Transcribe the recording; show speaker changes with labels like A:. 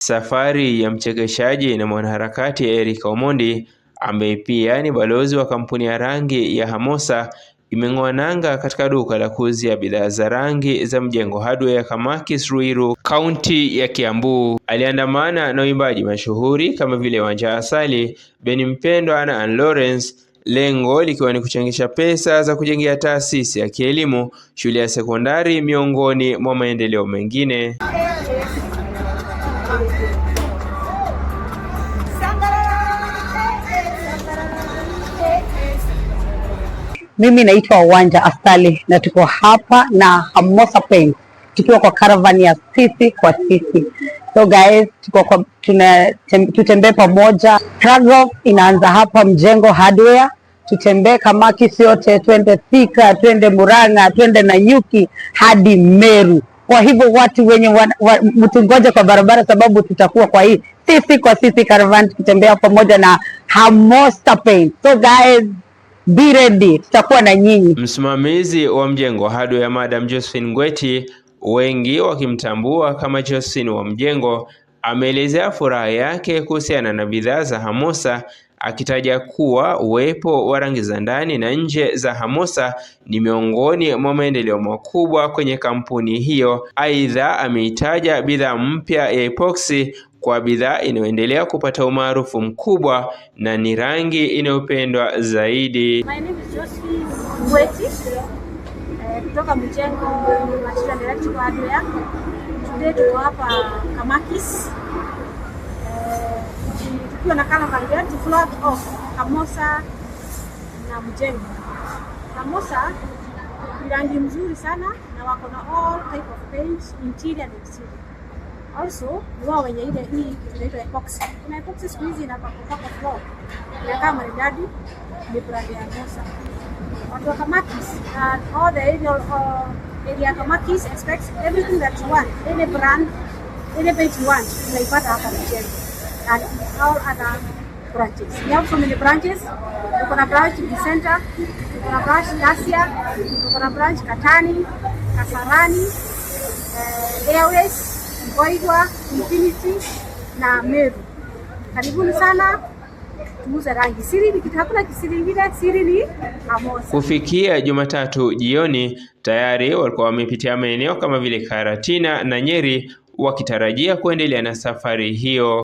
A: Safari ya mchekeshaji na mwanaharakati Eric Omondi ambaye pia ni balozi wa kampuni ya rangi ya Hamosa imeng'oa nanga katika duka la kuuzia bidhaa za rangi za Mjengo Hardware ya Kamakis, Ruiru, kaunti ya Kiambu. Aliandamana na uimbaji mashuhuri kama vile Wanja Asali, Beni Mpendwa na Ann Lawrence, lengo likiwa ni kuchangisha pesa za kujengea taasisi ya kielimu, shule ya sekondari miongoni mwa maendeleo mengine.
B: Mimi naitwa Wanja Asali na tuko hapa na Hamosa Paint tukiwa kwa caravan ya sisi kwa sisi. So guys, tutembee pamoja. Travel inaanza hapa Mjengo Hardware, tutembee Kamakis yote, twende Thika, twende Murang'a, twende Nanyuki hadi Meru. Kwa hivyo watu wenye mtungoje kwa barabara, sababu tutakuwa kwa hii sisi kwa sisi caravan tukitembea pamoja na Hamosa Paint. So guys, be ready, tutakuwa na nyinyi.
A: Msimamizi wa Mjengo Hardware ya Madam Josephine Ngweti, wengi wakimtambua kama Josephine wa Mjengo, ameelezea furaha yake kuhusiana na bidhaa za Hamosa, akitaja kuwa uwepo wa rangi za ndani na nje za Hamosa ni miongoni mwa maendeleo makubwa kwenye kampuni hiyo. Aidha, ameitaja bidhaa mpya ya epoxy kwa bidhaa inayoendelea kupata umaarufu mkubwa na ni rangi inayopendwa zaidi.
C: My name is Josephine Ngweti, kutoka Mjengo Material Electrical Hardware. Today tuko hapa Kamakis, tukiwa na caravan yetu float off Hamosa na Mjengo. Hamosa ni rangi mzuri sana na wako na all type of paints, interior and exterior. Also, wao wenye ile hii inaitwa epoxy. Kuna epoxy siku hizi inapakwa floor. Inakaa maridadi, ni brand ya Hamosa. Watu wa Kamakis and all the area Kamakis expects everything that you want. Any brand, any paint you want, unaipata hapa Mjengo. And all other branches. We have so many branches. Tuko na branch in the center, tuko na branch Dacia, tuko na branch Katani, Kasarani, Airways, Mboigwa, Infinity na Meru. Karibuni sana, tuuze rangi. Siri ni kitu, hakuna kisiri ingine, siri ni Hamosa.
A: Kufikia Jumatatu jioni, tayari walikuwa wamepitia maeneo kama vile Karatina na Nyeri wakitarajia kuendelea na safari hiyo.